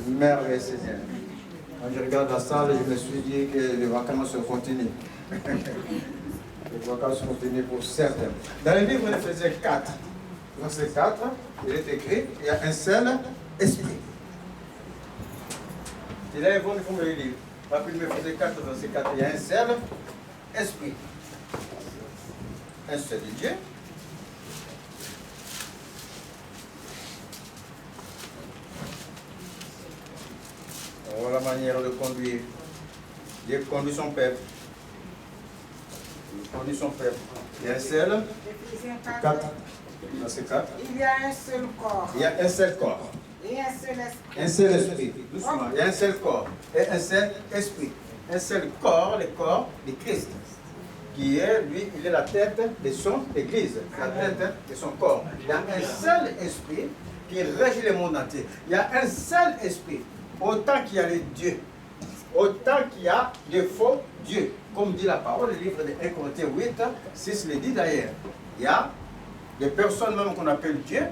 Merveilleux Seigneur. Quand je regarde la salle, je me suis dit que les vacances continuent. Les vacances continuent pour certains. Dans le livre d'Éphésiens 4, verset 4, il est écrit, il y a un seul esprit. Il est bon, il faut me le lire. Rappelez-moi, Éphésiens 4, verset 4, il y a un seul esprit. Un seul Dieu. Voilà la manière de conduire. Dieu conduit son peuple. Il conduit son peuple. Il y a un seul. 4. Verset 4. Il y a un seul corps. Il y a un seul corps. Et un seul esprit. Un seul esprit. Doucement. Il y a un seul corps. Et un seul esprit. Un seul corps, le corps de Christ. Qui est, lui, il est la tête de son église. La tête de son corps. Il y a un seul esprit qui régit le monde entier. Il y a un seul esprit. Autant qu'il y a les dieux, autant qu'il y a de faux dieux. Comme dit la parole, le livre de 1 Corinthiens 8, 6 le dit d'ailleurs. Il y a des personnes même qu'on appelle Dieu,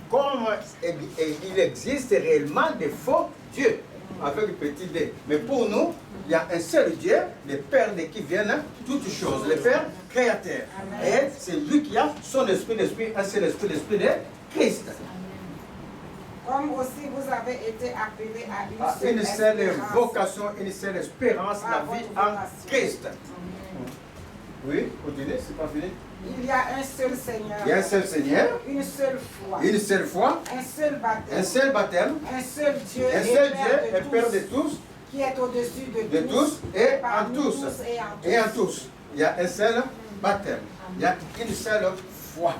comme il existe réellement des faux dieux, avec le petit d. Mais pour nous, il y a un seul Dieu, le Père de qui viennent toutes choses, le Père créateur. Et c'est lui qui a son esprit, l'esprit, un seul esprit, l'esprit de Christ. Comme aussi vous avez été appelés à une seule vocation, une seule espérance, la vie en Christ. Oui, continuez, c'est pas fini. Il y a un seul Seigneur. Il y a un seul Seigneur. Une seule foi. Une seule foi. Un seul baptême. Un seul baptême. Un seul Dieu. Un seul Dieu et Père de tous. Qui est au-dessus de tous et en tous. Et en tous. Il y a un seul baptême. Il y a une seule foi.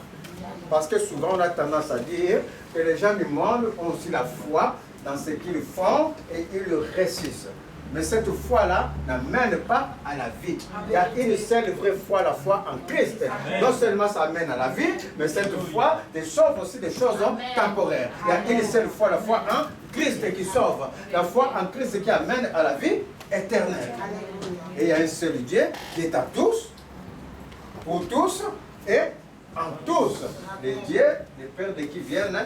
Parce que souvent on a tendance à dire que les gens du monde ont aussi la foi dans ce qu'ils font et ils le réussissent. Mais cette foi-là n'amène pas à la vie. Il y a une seule vraie foi, la foi en Christ. Non seulement ça amène à la vie, mais cette foi te sauve aussi des choses temporaires. Il y a une seule foi, la foi en Christ qui sauve. La foi en Christ qui amène à la vie éternelle. Et il y a un seul Dieu qui est à tous, pour tous et en tous. Les dieux, les pères de qui viennent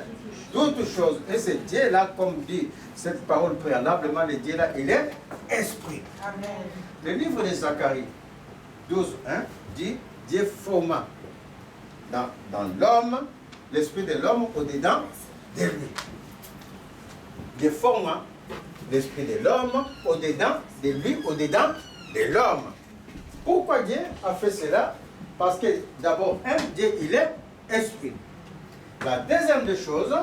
toutes choses. Et ce Dieu-là, comme dit cette parole préalablement, le Dieu-là, il est esprit. Amen. Le livre de Zacharie 12, 1 dit Dieu forma dans l'homme, l'esprit de l'homme au-dedans de lui. Dieu forma l'esprit de l'homme au-dedans de lui, au-dedans de l'homme. Pourquoi Dieu a fait cela? Parce que d'abord, Dieu, il est esprit. La deuxième des choses,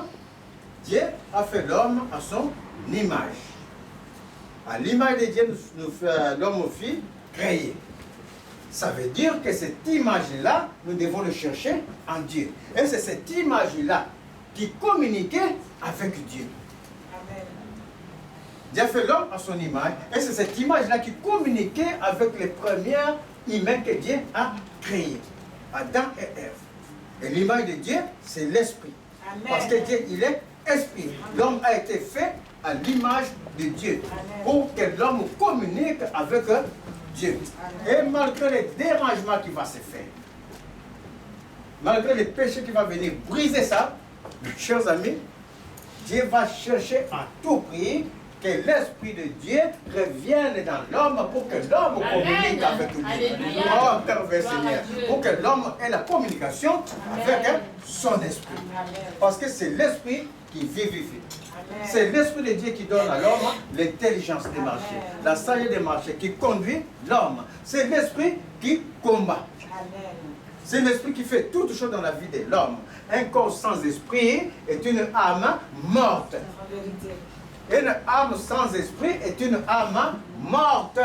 Dieu a fait l'homme à son image. À l'image de Dieu, nous fait l'homme aussi créé. Ça veut dire que cette image-là, nous devons le chercher en Dieu. Et c'est cette image-là qui communiquait avec Dieu. Amen. Dieu a fait l'homme à son image. Et c'est cette image-là qui communiquait avec les premiers humains que Dieu a créés, Adam et Ève. Et l'image de Dieu, c'est l'esprit. Parce que Dieu, il est esprit. L'homme a été fait à l'image de Dieu. Pour que l'homme communique avec Dieu. Et malgré les dérangements qui vont se faire, malgré les péchés qui vont venir briser ça, mes chers amis, Dieu va chercher à tout prix que l'Esprit de Dieu revienne dans l'homme pour que l'homme communique avec lui. Oh, Père Seigneur, pour que l'homme ait la communication avec son esprit. Parce que c'est l'Esprit qui vivifie. C'est l'Esprit de Dieu qui donne à l'homme l'intelligence des marchés, la sagesse des marchés, qui conduit l'homme. C'est l'Esprit qui combat. C'est l'Esprit qui fait toutes choses dans la vie de l'homme. Un corps sans esprit est une âme morte. Une âme sans esprit est une âme morte.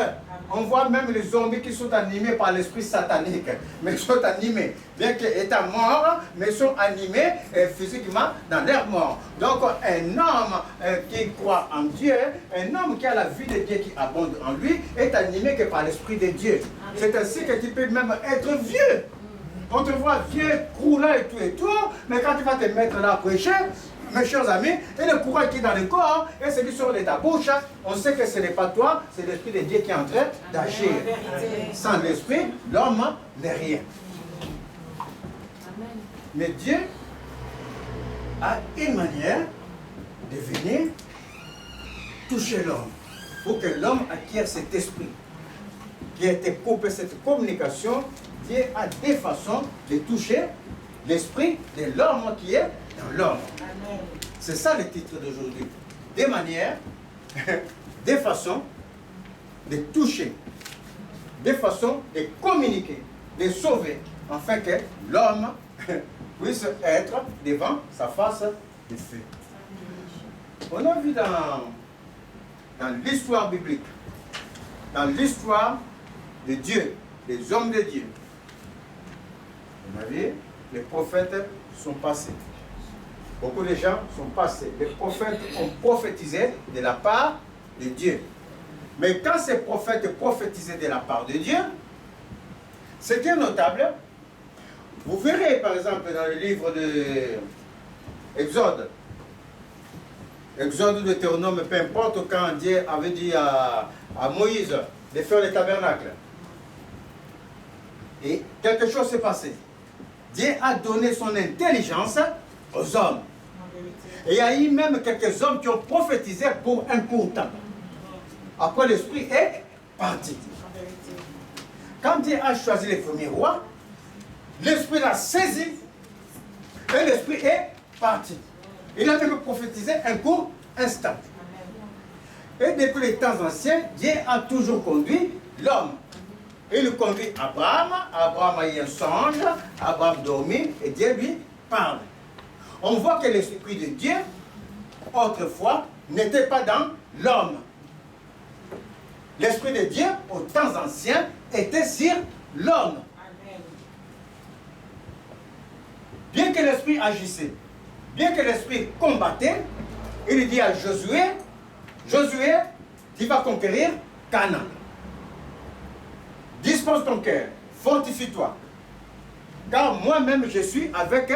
On voit même les zombies qui sont animés par l'esprit satanique. Mais ils sont animés, bien qu'étant morts, mais ils sont animés physiquement dans leur mort. Donc un homme qui croit en Dieu, un homme qui a la vie de Dieu qui abonde en lui, est animé que par l'esprit de Dieu. C'est ainsi que tu peux même être vieux. On te voit vieux, croulant et tout, mais quand tu vas te mettre là à prêcher, mes chers amis, et le courage qui est dans le corps, et celui qui sort de ta bouche, on sait que ce n'est pas toi, c'est l'Esprit de Dieu qui est en train d'agir. Sans l'Esprit, l'homme n'est rien. Mais Dieu a une manière de venir toucher l'homme, pour que l'homme acquiert cet esprit qui a été coupé, cette communication. Dieu a des façons de toucher l'esprit de l'homme qui est dans l'homme. C'est ça le titre d'aujourd'hui. Des manières, des façons de toucher, des façons de communiquer, de sauver, afin que l'homme puisse être devant sa face de feu. On a vu dans l'histoire biblique, dans l'histoire de Dieu, des hommes de Dieu, vous voyez, les prophètes sont passés. Beaucoup de gens sont passés. Les prophètes ont prophétisé de la part de Dieu. Mais quand ces prophètes prophétisaient de la part de Dieu, c'était notable. Vous verrez par exemple dans le livre de Exode, Exode, Deutéronome, peu importe, quand Dieu avait dit à Moïse de faire le tabernacle. Et quelque chose s'est passé. Dieu a donné son intelligence aux hommes. Et il y a eu même quelques hommes qui ont prophétisé pour un court temps. Après, l'Esprit est parti. Quand Dieu a choisi les premiers rois, l'Esprit l'a saisi et l'Esprit est parti. Il a même prophétisé un court instant. Et depuis les temps anciens, Dieu a toujours conduit l'homme. Il conduit Abraham, Abraham a eu un songe, Abraham dormit et Dieu lui parle. On voit que l'Esprit de Dieu, autrefois, n'était pas dans l'homme. L'Esprit de Dieu, aux temps anciens, était sur l'homme. Bien que l'Esprit agissait, bien que l'Esprit combattait, il dit à Josué, Josué, tu vas conquérir Canaan. Dispose ton cœur, fortifie-toi, car moi-même je suis avec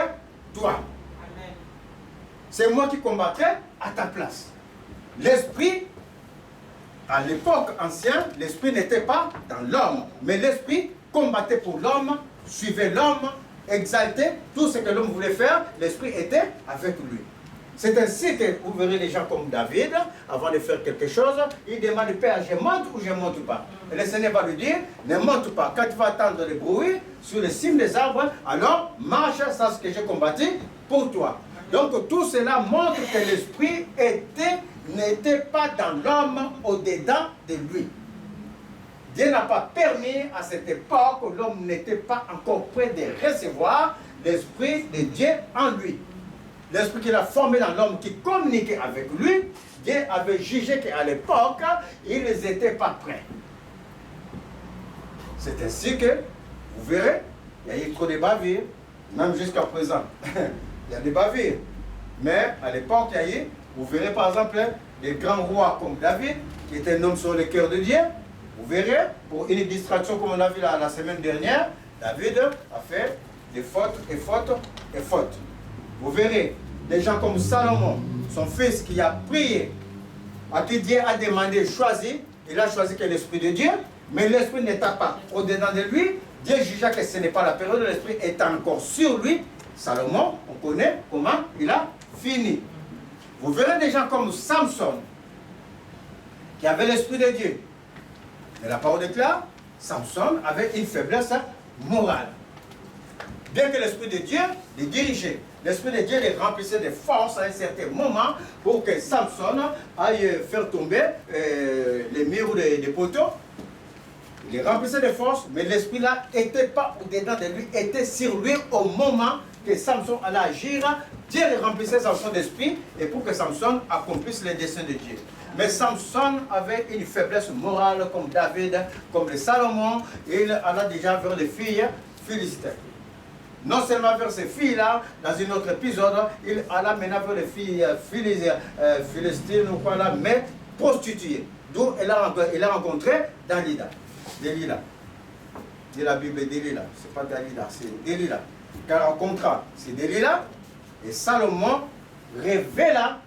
toi. C'est moi qui combattrai à ta place. L'Esprit, à l'époque ancienne, l'Esprit n'était pas dans l'homme, mais l'Esprit combattait pour l'homme, suivait l'homme, exaltait tout ce que l'homme voulait faire, l'Esprit était avec lui. C'est ainsi que vous verrez les gens comme David, avant de faire quelque chose, il demande, Père, je monte ou je ne monte pas? Et le Seigneur va lui dire, ne monte pas. Quand tu vas attendre le bruit sur les cimes des arbres, alors marche, ça ce que j'ai combattu pour toi. Donc tout cela montre que l'Esprit n'était pas dans l'homme au-dedans de lui. Dieu n'a pas permis à cette époque où l'homme n'était pas encore prêt de recevoir l'Esprit de Dieu en lui. L'Esprit qu'il a formé dans l'homme qui communiquait avec lui, Dieu avait jugé qu'à l'époque, ils n'étaient pas prêts. C'est ainsi que, vous verrez, il y a eu trop de bavures, même jusqu'à présent. Il y a des bavures. Mais à l'époque, il y a eu, vous verrez par exemple, des grands rois comme David, qui était un homme sur le cœur de Dieu. Vous verrez, pour une distraction comme on a vu la semaine dernière, David a fait des fautes et fautes et fautes. Vous verrez, des gens comme Salomon, son fils qui a prié, à qui Dieu a demandé, choisi, il a choisi que l'Esprit de Dieu, mais l'Esprit n'était pas au-dedans de lui. Dieu jugea que ce n'est pas la période, l'Esprit est encore sur lui. Salomon, on connaît comment il a fini. Vous verrez des gens comme Samson, qui avait l'Esprit de Dieu. Mais la parole déclare, Samson avait une faiblesse morale. Bien que l'Esprit de Dieu les dirigeait, l'Esprit de Dieu les remplissait de force à un certain moment pour que Samson aille faire tomber les murs des poteaux. Il les remplissait de force, mais l'Esprit là n'était pas au-dedans de lui, était sur lui au moment que Samson allait agir. Dieu les remplissait Samson d'esprit et pour que Samson accomplisse les desseins de Dieu. Mais Samson avait une faiblesse morale comme David, comme les Salomon, et il alla déjà vers les filles philistines. Non seulement vers ces filles-là, dans un autre épisode, il alla maintenant vers les filles philistines, ou quoi là, mais prostituées. D'où il a rencontré Dalila. Delilah. Dit la Bible Delilah. C'est pas Dalila, c'est Delilah. Car rencontra, c'est Delilah. Et Salomon révéla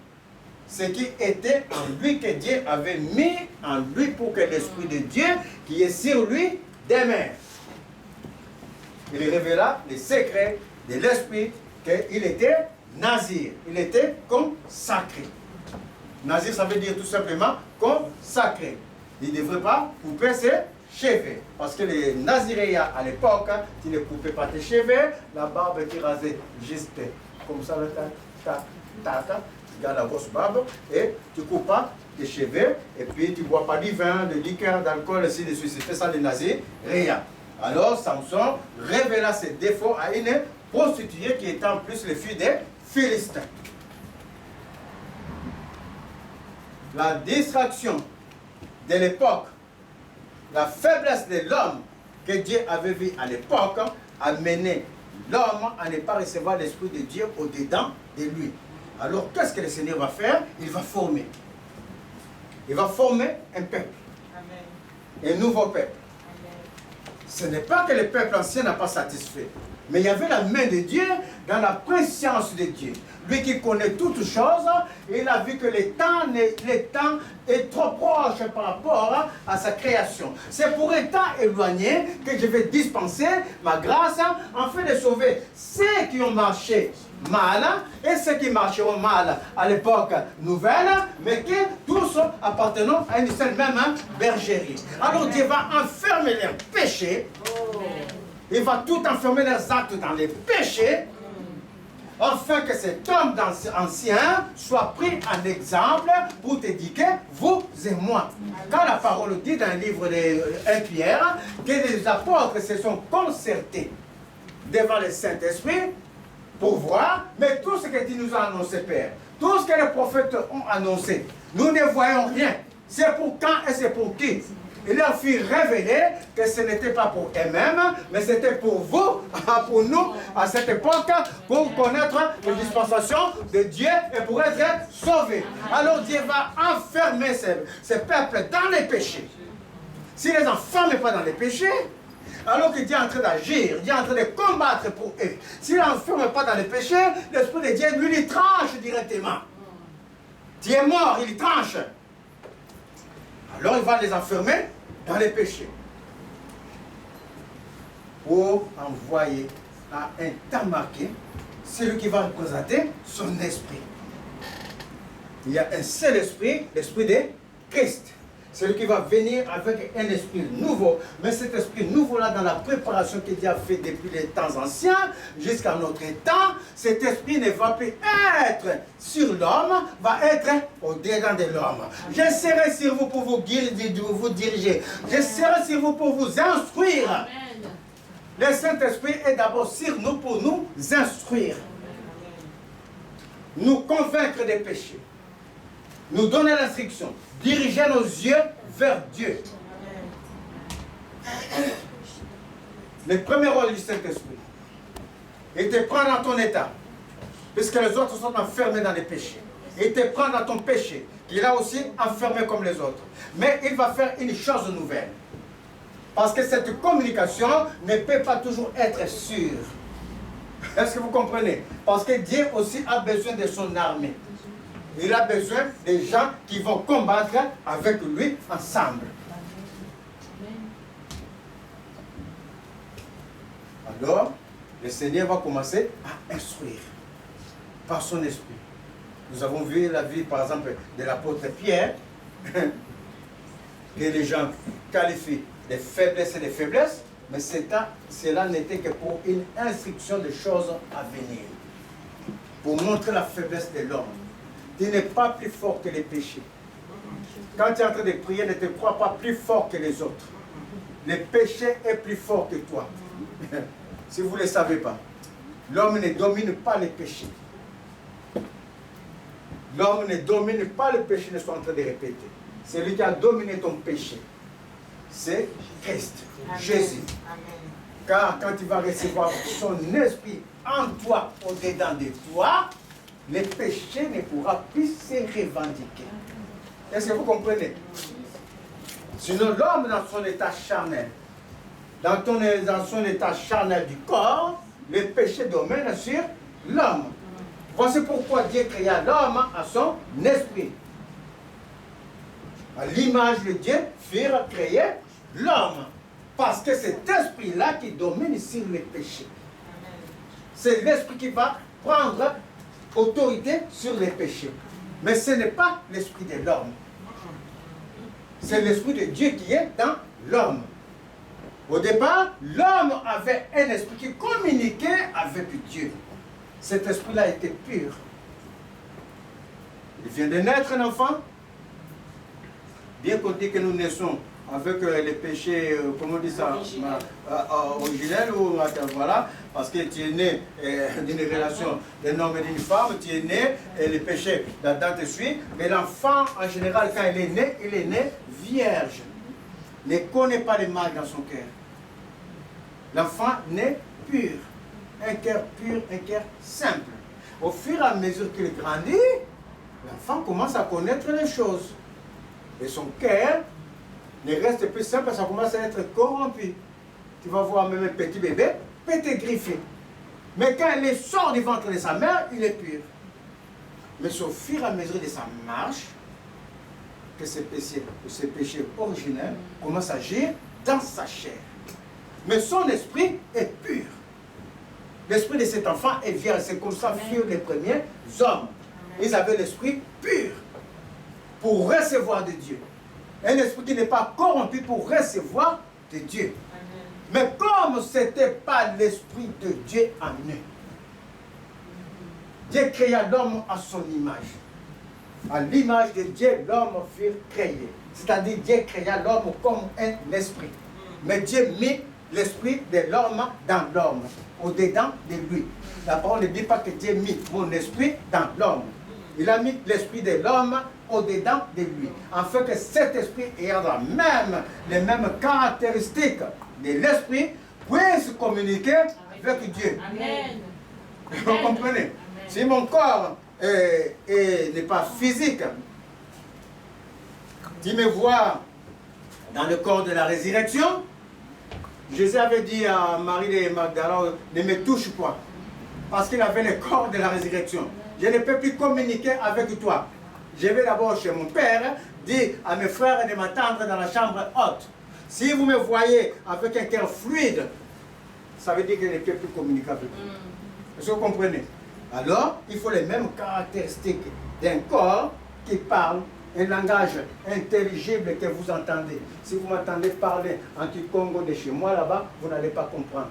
ce qui était en lui, que Dieu avait mis en lui pour que l'Esprit de Dieu qui est sur lui demeure. Il révéla les secrets de l'Esprit qu'il était nazir. Il était consacré. Nazir, ça veut dire tout simplement consacré. Il ne devrait pas couper ses cheveux. Parce que les naziréens à l'époque, tu ne coupais pas tes cheveux, la barbe tu rasais juste comme ça, tu gardes la grosse barbe et tu ne coupes pas tes cheveux et puis tu ne bois pas du vin, de liqueur, d'alcool, ainsi de suite. C'est ça les naziréens. Alors Samson révéla ses défauts à une prostituée qui était en plus le fils des Philistins. La distraction de l'époque, la faiblesse de l'homme que Dieu avait vu à l'époque a mené l'homme à ne pas recevoir l'Esprit de Dieu au-dedans de lui. Alors qu'est-ce que le Seigneur va faire? Il va former. Il va former un peuple. Amen. Un nouveau peuple. Amen. Ce n'est pas que le peuple ancien n'a pas satisfait. Mais il y avait la main de Dieu dans la préscience de Dieu. Lui qui connaît toutes choses, il a vu que le temps est trop proche par rapport à sa création. C'est pour un temps éloigné que je vais dispenser ma grâce afin de sauver ceux qui ont marché mal et ceux qui marcheront mal à l'époque nouvelle, mais qui tous appartenant à une seule même bergerie. Alors Dieu va enfermer leurs péchés. Il va tout enfermer leurs actes dans les péchés, afin que cet homme ancien soit pris en exemple pour t'éduquer, vous et moi. Quand la parole dit dans le livre de 1 Pierre que les apôtres se sont concertés devant le Saint-Esprit pour voir, mais tout ce que tu nous as annoncé, Père, tout ce que les prophètes ont annoncé, nous ne voyons rien. C'est pour quand et c'est pour qui? Il leur fit révéler que ce n'était pas pour eux-mêmes, mais c'était pour vous, pour nous, à cette époque, pour connaître les dispensations de Dieu et pour être sauvés. Alors Dieu va enfermer ces peuples dans les péchés. S'il ne les enferme pas dans les péchés, alors que Dieu est en train d'agir, Dieu est en train de combattre pour eux. S'il ne les enferme pas dans les péchés, l'Esprit de Dieu, lui, il tranche directement. Dieu est mort, il tranche. Alors il va les enfermer dans les péchés pour envoyer à un temps marqué celui qui va représenter son esprit. Il y a un seul esprit, l'esprit de Christ. Celui qui va venir avec un esprit nouveau. Mais cet esprit nouveau-là, dans la préparation que Dieu a fait depuis les temps anciens jusqu'à notre temps, cet esprit ne va plus être sur l'homme, va être au-dedans de l'homme. Je serai sur vous pour vous diriger. Je serai sur vous pour vous instruire. Amen. Le Saint-Esprit est d'abord sur nous pour nous instruire. Nous convaincre des péchés. Nous donner l'instruction. Diriger nos yeux vers Dieu. Le premier rôle du Saint-Esprit est de prendre dans ton état, puisque les autres sont enfermés dans les péchés. Et te prendre dans ton péché, qu'il a aussi enfermé comme les autres. Mais il va faire une chose nouvelle. Parce que cette communication ne peut pas toujours être sûre. Est-ce que vous comprenez? Parce que Dieu aussi a besoin de son armée. Il a besoin des gens qui vont combattre avec lui ensemble. Alors, le Seigneur va commencer à instruire par son esprit. Nous avons vu la vie, par exemple, de l'apôtre Pierre, que les gens qualifient de faiblesse et de faiblesse, mais cela n'était que pour une instruction de choses à venir, pour montrer la faiblesse de l'homme. Tu n'es pas plus fort que les péchés. Quand tu es en train de prier, ne te crois pas plus fort que les autres. Le péché est plus fort que toi. Si vous ne le savez pas, l'homme ne domine pas les péchés. L'homme ne domine pas le péché, je suis en train de répéter. C'est lui qui a dominé ton péché. C'est Christ, Amen. Jésus. Amen. Car quand tu vas recevoir son esprit en toi, au-dedans de toi, le péché ne pourra plus se revendiquer. Est-ce que vous comprenez? Sinon, l'homme dans son état charnel, dans son état charnel du corps, le péché domine sur l'homme. Voici pourquoi Dieu créa l'homme à son esprit. À l'image de Dieu, furent créés l'homme. Parce que c'est cet esprit-là qui domine sur les péchés. C'est l'esprit qui va prendre autorité sur les péchés. Mais ce n'est pas l'esprit de l'homme. C'est l'esprit de Dieu qui est dans l'homme. Au départ, l'homme avait un esprit qui communiquait avec Dieu. Cet esprit-là était pur. Il vient de naître un enfant. Bien qu'on dit que nous naissons avec les péchés, comment on dit ça, originels, ou voilà, parce que tu es né d'une relation d'un homme et d'une femme, tu es né, et les péchés d'Adam te suivent, mais l'enfant, en général, quand il est né vierge, ne connaît pas le mal dans son cœur. L'enfant naît pur, un cœur pur, un cœur simple. Au fur et à mesure qu'il grandit, l'enfant commence à connaître les choses. Et son cœur ne reste plus simple, ça commence à être corrompu. Tu vas voir même un petit bébé, petit griffé. Mais quand il sort du ventre de sa mère, il est pur. Mais c'est au fur et à mesure de sa marche que ce péché originel commence à agir dans sa chair. Mais son esprit est pur. L'esprit de cet enfant est vierge. C'est comme ça furent les premiers hommes. Ils avaient l'esprit pur pour recevoir de Dieu. Un esprit qui n'est pas corrompu pour recevoir de Dieu. Mais comme ce n'était pas l'esprit de Dieu en eux, Dieu créa l'homme à son image. À l'image de Dieu, l'homme fut créé. C'est-à-dire Dieu créa l'homme comme un esprit. Mais Dieu mit l'esprit de l'homme dans l'homme, au-dedans de lui. La parole ne dit pas que Dieu mit mon esprit dans l'homme. Il a mis l'esprit de l'homme au-dedans de lui, afin que cet esprit ayant les mêmes caractéristiques de l'esprit puisse communiquer avec Dieu. Amen. Vous comprenez? Amen. Si mon corps n'est pas physique, tu me vois dans le corps de la résurrection. Jésus avait dit à Marie de Magdala, ne me touche pas, parce qu'il avait le corps de la résurrection. Je ne peux plus communiquer avec toi. Je vais d'abord chez mon père, dire à mes frères de m'attendre dans la chambre haute. Si vous me voyez avec un cœur fluide, ça veut dire que je ne peux plus communiquer avec vous. Est-ce que vous comprenez? Alors, il faut les mêmes caractéristiques d'un corps qui parle un langage intelligible que vous entendez. Si vous m'entendez parler en Kikongo de chez moi là-bas, vous n'allez pas comprendre.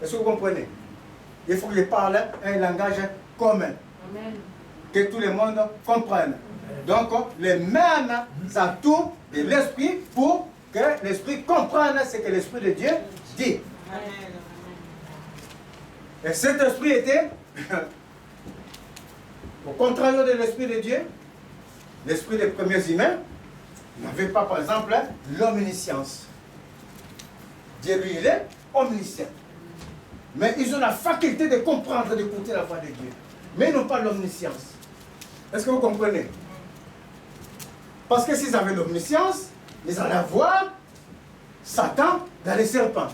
Est-ce que vous comprenez? Il faut que je parle un langage commun. Amen. Que tout le monde comprenne. Donc, les mêmes atouts de l'esprit pour que l'esprit comprenne ce que l'esprit de Dieu dit. Amen. Et cet esprit était au contraire de l'esprit de Dieu. L'esprit des premiers humains n'avait pas, par exemple, l'omniscience. Dieu, lui, il est omniscient. Mais ils ont la faculté de comprendre, d'écouter la voix de Dieu. Mais ils n'ont pas l'omniscience. Est-ce que vous comprenez? Parce que s'ils avaient l'omniscience, ils allaient voir Satan dans les serpents,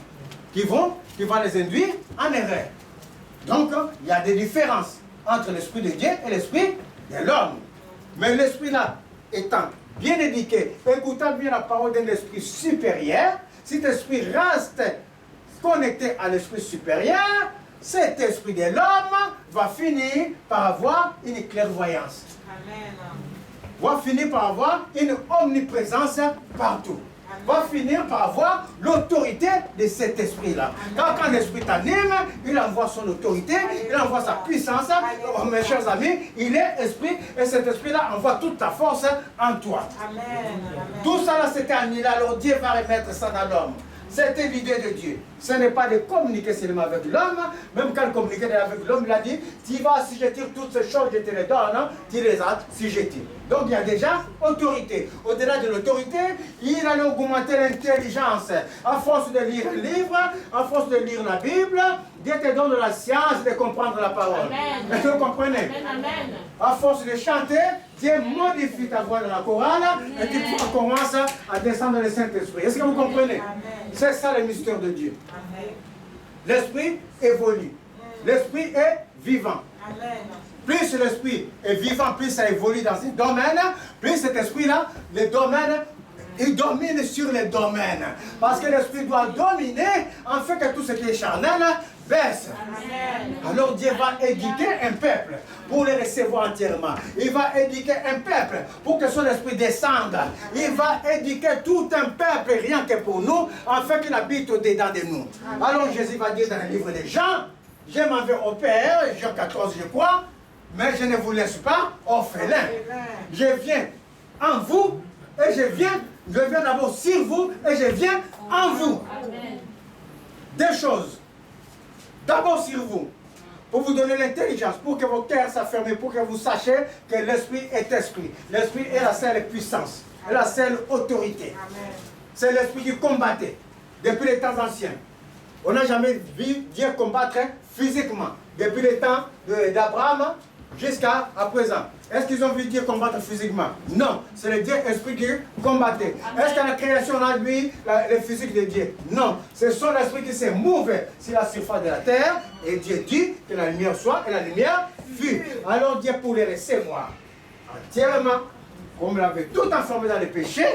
qui va les induire en erreur. Donc, il y a des différences entre l'esprit de Dieu et l'esprit de l'homme. Mais l'esprit là, étant bien éduqué, écoutant bien la parole d'un esprit supérieur, cet esprit reste connecté à l'esprit supérieur, cet esprit de l'homme va finir par avoir une clairvoyance. Amen. Va finir par avoir une omniprésence partout. Va finir par avoir l'autorité de cet esprit-là. Quand l'esprit t'anime, il envoie son autorité, il envoie sa puissance. Oh, mes chers amis, il est esprit et cet esprit-là envoie toute ta force en toi. Amen. Tout ça là, c'était annulé. Alors Dieu va remettre ça dans l'homme. C'était l'idée de Dieu. Ce n'est pas de communiquer seulement avec l'homme. Même quand il communiquait avec l'homme, il a dit, tu vas assujettir toutes ces choses, je te les donne, tu les as assujetties. Donc il y a déjà autorité. Au-delà de l'autorité, il allait augmenter l'intelligence. À force de lire le livre, à force de lire la Bible, Dieu te donne la science de comprendre la parole. Est-ce que vous comprenez? Amen. À force de chanter, Dieu modifie ta voix dans la chorale et tu commences à descendre le Saint-Esprit. Est-ce que vous comprenez? C'est ça le mystère de Dieu. L'esprit évolue. L'esprit est vivant. Amen. Plus l'esprit est vivant, plus ça évolue dans un domaine, plus cet esprit-là, le domaine, il domine sur les domaines. Parce que l'esprit doit dominer, en fait que tout ce qui est charnel baisse. Amen. Alors Dieu va éduquer un peuple pour le recevoir entièrement. Il va éduquer un peuple pour que son esprit descende. Il va éduquer tout un peuple rien que pour nous, afin qu'il habite au-dedans de nous. Amen. Alors Jésus va dire dans le livre de Jean, je m'en vais au Père, Jean 14 je crois, mais je ne vous laisse pas orphelin. Je viens en vous et je viens d'abord sur vous et je viens en vous. Amen. Deux choses. D'abord sur vous, pour vous donner l'intelligence, pour que vos cœurs s'afferment, pour que vous sachiez que l'esprit est esprit. L'esprit est la seule puissance, est la seule autorité. C'est l'esprit qui combattait depuis les temps anciens. On n'a jamais vu Dieu combattre physiquement, depuis les temps d'Abraham jusqu'à présent. Est-ce qu'ils ont vu Dieu combattre physiquement? Non, c'est le Dieu esprit qui combattait. Est-ce qu'à la création on a vu le physique de Dieu? Non, c'est son esprit qui s'est mouvé sur la surface de la terre et Dieu dit que la lumière soit et la lumière fut. Alors Dieu pour les recevoir entièrement, comme il avait tout enfermé dans le péché,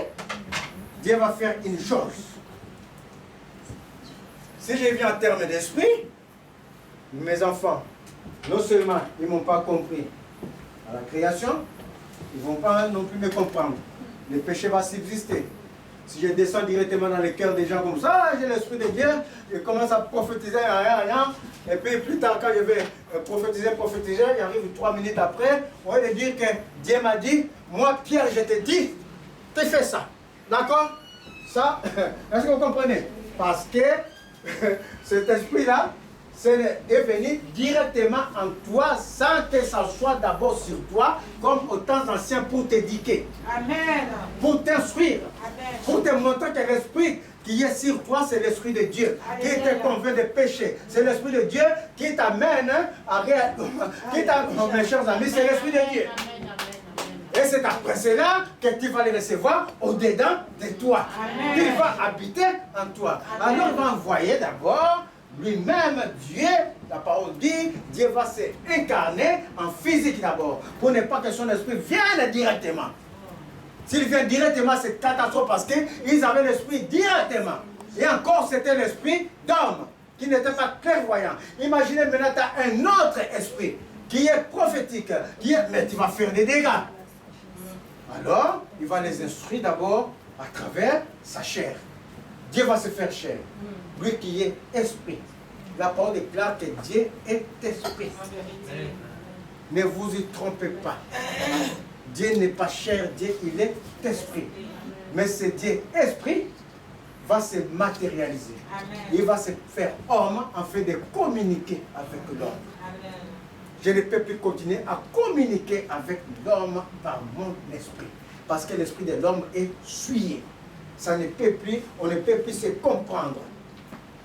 Dieu va faire une chose. Si je viens en termes d'esprit, mes enfants, non seulement ils ne m'ont pas compris à la création, ils ne vont pas non plus me comprendre. Le péché va subsister. Si je descends directement dans le cœur des gens comme ça, j'ai l'esprit de Dieu, je commence à prophétiser, rien, et puis plus tard quand je vais prophétiser, il arrive 3 minutes après, on va dire que Dieu m'a dit, moi Pierre je te dis, tu fais ça. D'accord? Ça, est-ce que vous comprenez? Parce que cet esprit-là, est venu directement en toi sans que ça soit d'abord sur toi, comme au temps ancien pour t'éduquer. Amen. Pour t'instruire. Pour te montrer que l'esprit qui est sur toi, c'est l'esprit de Dieu. Amen. Qui te convainc de péché. C'est l'esprit de Dieu qui t'amène à mes chers amis, c'est l'esprit de Dieu. Amen. Et c'est après cela que tu vas le recevoir au-dedans de toi. Amen. Il va habiter en toi. Amen. Alors il va envoyer d'abord lui-même, Dieu, la parole dit, Dieu va s'incarner en physique d'abord, pour ne pas que son esprit vienne directement. S'il vient directement, c'est catastrophe parce qu'ils avaient l'esprit directement. Et encore, c'était l'esprit d'homme, qui n'était pas clairvoyant. Imaginez maintenant, tu as un autre esprit, qui est prophétique, mais tu vas faire des dégâts. Alors, il va les instruire d'abord à travers sa chair. Dieu va se faire chair. Lui qui est esprit. La parole déclare que Dieu est esprit. Ne vous y trompez pas. Dieu n'est pas chair, Dieu il est esprit. Mais ce Dieu esprit va se matérialiser. Il va se faire homme afin de communiquer avec l'homme. Je ne peux plus continuer à communiquer avec l'homme par mon esprit. Parce que l'esprit de l'homme est souillé. Ça ne peut plus, on ne peut plus se comprendre.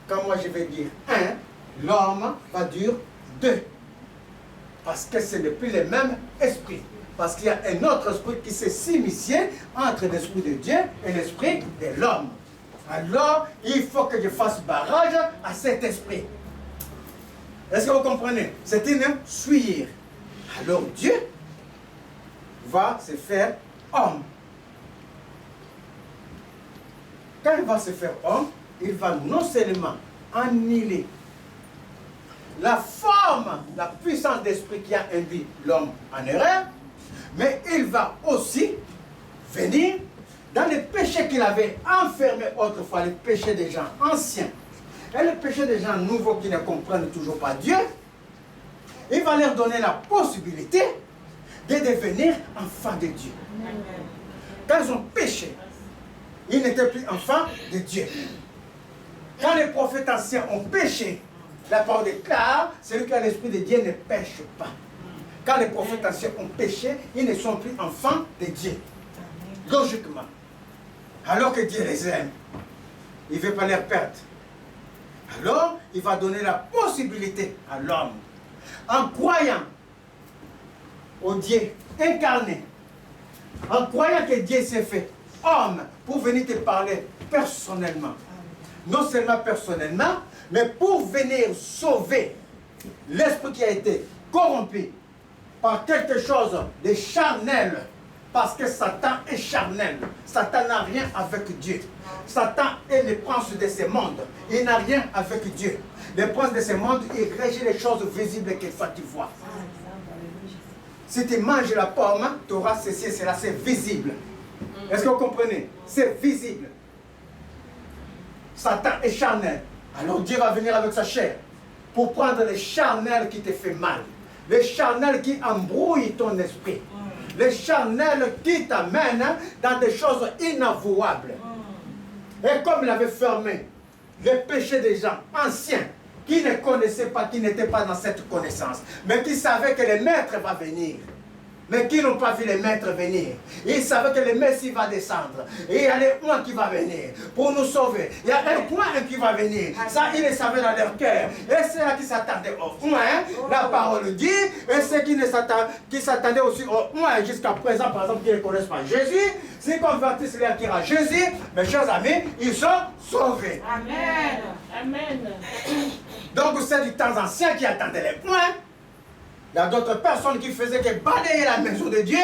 Quand moi je vais dire 1, l'homme va dire 2. Parce que ce n'est plus le même esprit. Parce qu'il y a un autre esprit qui s'est s'immiscé entre l'esprit de Dieu et l'esprit de l'homme. Alors, il faut que je fasse barrage à cet esprit. Est-ce que vous comprenez? C'est une suire. Alors Dieu va se faire homme. Quand il va se faire homme, il va non seulement annihiler la forme, la puissance d'esprit qui a induit l'homme en erreur, mais il va aussi venir dans les péchés qu'il avait enfermés autrefois, les péchés des gens anciens et les péchés des gens nouveaux qui ne comprennent toujours pas Dieu. Il va leur donner la possibilité de devenir enfants de Dieu. Quand ils ont péché, ils n'étaient plus enfants de Dieu. Quand les prophètes anciens ont péché, la parole déclare, celui qui a l'esprit de Dieu ne pêche pas. Quand les prophètes anciens ont péché, ils ne sont plus enfants de Dieu. Logiquement. Alors que Dieu les aime, il ne veut pas les perdre. Alors, il va donner la possibilité à l'homme, en croyant au Dieu incarné, en croyant que Dieu s'est fait homme pour venir te parler personnellement. Non seulement personnellement, mais pour venir sauver l'esprit qui a été corrompu par quelque chose de charnel. Parce que Satan est charnel. Satan n'a rien avec Dieu. Satan est le prince de ce monde. Il n'a rien avec Dieu. Le prince de ce monde, il régit les choses visibles que toi tu vois. Si tu manges la pomme, tu auras ceci et cela, c'est visible. Est-ce que vous comprenez? C'est visible. Satan est charnel. Alors Dieu va venir avec sa chair pour prendre les charnels qui te fait mal. Les charnels qui embrouillent ton esprit. Les charnels qui t'amènent dans des choses inavouables. Et comme il avait fermé les péchés des gens anciens, qui ne connaissaient pas, qui n'étaient pas dans cette connaissance, mais qui savaient que le maître va venir. Mais qui n'ont pas vu les maîtres venir. Ils savaient que le Messie va descendre. Et il y a les oins qui vont venir pour nous sauver. Il y a un point qui va venir. Ça, ils le savaient dans leur cœur. Et c'est là qui s'attendaient au oin. La parole dit. Et ceux qui s'attendaient aussi au oin jusqu'à présent, par exemple, qui ne connaissent pas Jésus, s'ils convertissent leur cœur à Jésus, mes chers amis, ils sont sauvés. Amen. Amen. Donc c'est du temps ancien qui attendaient les points. Il y a d'autres personnes qui faisaient que balayer la maison de Dieu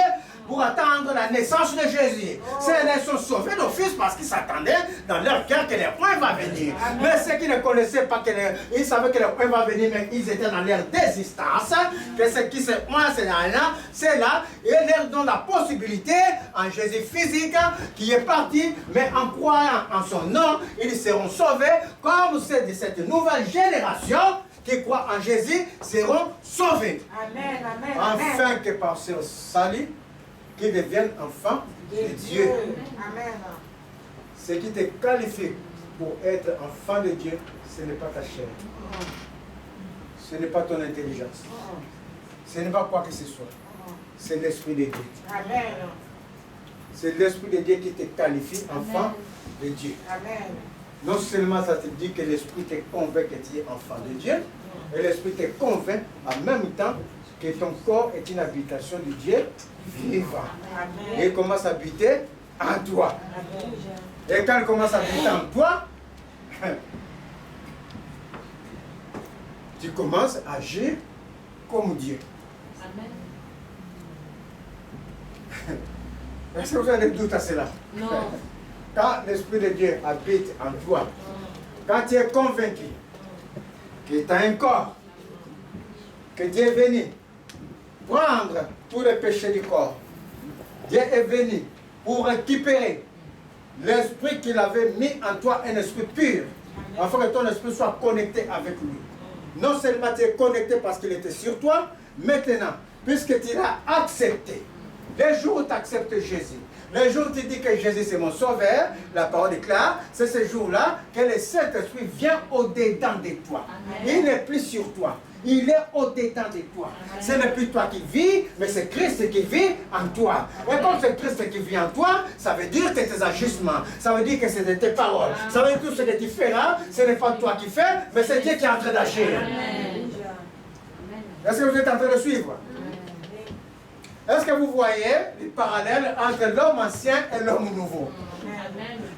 pour attendre la naissance de Jésus. Ces sont sauvés d'office parce qu'ils s'attendaient dans leur cœur que le point va venir. Mais ceux qui ne connaissaient pas ils savaient que le point va venir, mais ils étaient dans leur désistance, que ce qui se point, c'est là, et leur donne la possibilité en Jésus physique qui est parti, mais en croyant en son nom, ils seront sauvés, comme c'est de cette nouvelle génération qui croient en Jésus seront sauvés. Amen, amen, Afin amen. que par ce salut, qu'ils deviennent enfants de Dieu. Amen. Ce qui te qualifie pour être enfant de Dieu, ce n'est pas ta chair. Ce n'est pas ton intelligence. Ce n'est pas quoi que ce soit. C'est l'Esprit de Dieu. Amen. C'est l'Esprit de Dieu qui te qualifie enfant de Dieu. Amen. Non seulement ça te dit que l'Esprit te convainc que tu es enfant de Dieu, et l'Esprit te convainc en même temps que ton corps est une habitation de Dieu vivant. Amen. Et il commence à habiter en toi. Amen. Et quand il commence à habiter en toi, tu commences à agir comme Dieu. Amen. Est-ce que vous avez des doutes à cela? Non. Quand l'Esprit de Dieu habite en toi, quand tu es convaincu que tu as un corps, que Dieu est venu prendre tous les péchés du corps, Dieu est venu pour récupérer l'esprit qu'il avait mis en toi, un esprit pur, afin que ton esprit soit connecté avec lui. Non seulement tu es connecté parce qu'il était sur toi, maintenant, puisque tu l'as accepté, les jours où tu acceptes Jésus, les jours où tu dis que Jésus c'est mon sauveur, la parole déclare, c'est ce jour-là que le Saint-Esprit vient au-dedans de toi. Il n'est plus sur toi. Il est au-dedans de toi. Ce n'est plus toi qui vis, mais c'est Christ qui vit en toi. Et comme c'est Christ qui vit en toi, ça veut dire que tes agissements, ça veut dire que c'est tes paroles, ça veut dire que tout ce que tu feras, ce n'est pas toi qui fais, mais c'est Dieu qui est en train d'agir. Est-ce que vous êtes en train de suivre? Est-ce que vous voyez les parallèles entre l'homme ancien et l'homme nouveau?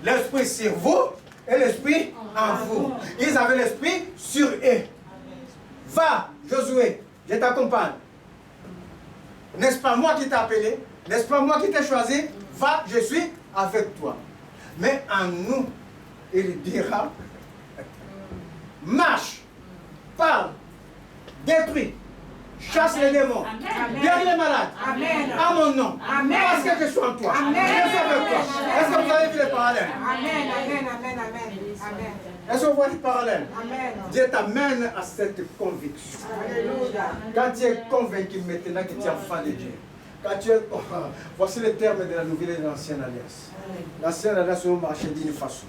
L'esprit sur vous et l'esprit en vous. Ils avaient l'esprit sur eux. Va, Josué, je t'accompagne. N'est-ce pas moi qui t'ai appelé? N'est-ce pas moi qui t'ai choisi? Va, je suis avec toi. Mais en nous, il dira, marche, parle, détruis, chasse les démons, guéris les malades, à mon nom, parce que je suis en toi, je suis avec toi. Est-ce que vous avez vu les parallèles? Est-ce que vous voyez les parallèles? Dieu t'amène à cette conviction. Quand tu es convaincu maintenant que tu es enfant de Dieu, quand tu es... voici les termes de la nouvelle et de l'ancienne alliance. L'ancienne alliance marchait d'une façon.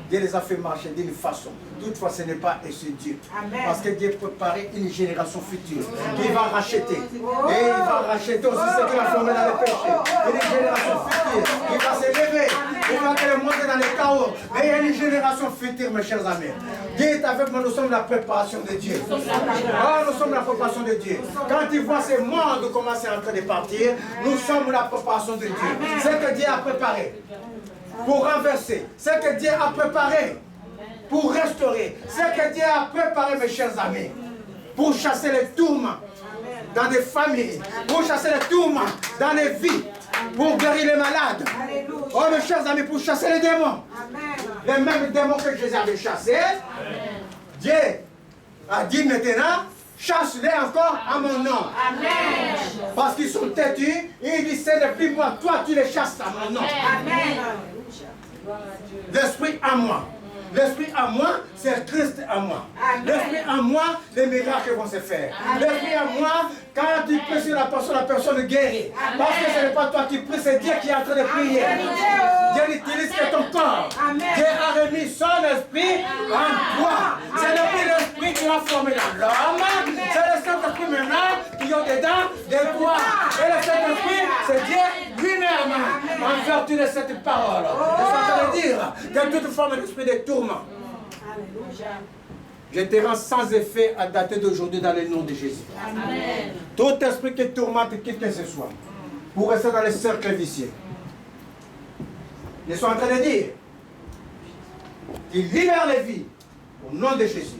Dieu les a fait marcher d'une façon. Toutefois, ce n'est pas et c'est Dieu. Parce que Dieu préparait une génération future qui va racheter. Et il va racheter aussi ce qu'il a formé dans le péché. Une génération future qui va s'élever. Il va qu'elle monte dans les chaos. Mais il y a une génération future, mes chers amis. Dieu est avec moi, nous sommes la préparation de Dieu. Nous sommes la préparation de Dieu. Quand il voit ce monde commencer à entrer de partir, nous sommes la préparation de Dieu. Ce que Dieu a préparé pour renverser, ce que Dieu a préparé pour restaurer, ce que Dieu a préparé, mes chers amis, pour chasser les tourments dans des familles, pour chasser les tourments dans les vies, pour guérir les malades. Oh, mes chers amis, pour chasser les démons. Les mêmes démons que Jésus avait chassés, Dieu a dit maintenant, chasse-les encore à mon nom. Amen. Parce qu'ils sont têtus, et il dit, c'est depuis moi, toi tu les chasses à mon nom. Amen. L'esprit à moi. L'esprit à moi, c'est Christ à moi. L'esprit à moi, les miracles vont se faire. L'esprit à moi, quand tu pries sur la personne guérit. Parce que ce n'est pas toi qui pries, c'est Dieu qui est en train de prier. Dieu n'utilise que ton corps. Dieu a remis son esprit en toi. C'est l'esprit qui l'a formé dans l'homme. C'est le Saint-Esprit maintenant qui est dedans de toi. Et le Saint-Esprit, c'est Dieu lui-même. En vertu de cette parole. Je suis en train de dire que toute forme d'esprit de tourment, je te rends sans effet à dater d'aujourd'hui dans le nom de Jésus. Amen. Tout esprit qui tourmente qui que ce soit, pour rester dans les cercles vicieux. Je suis en train de dire qu'il libère les vies au nom de Jésus.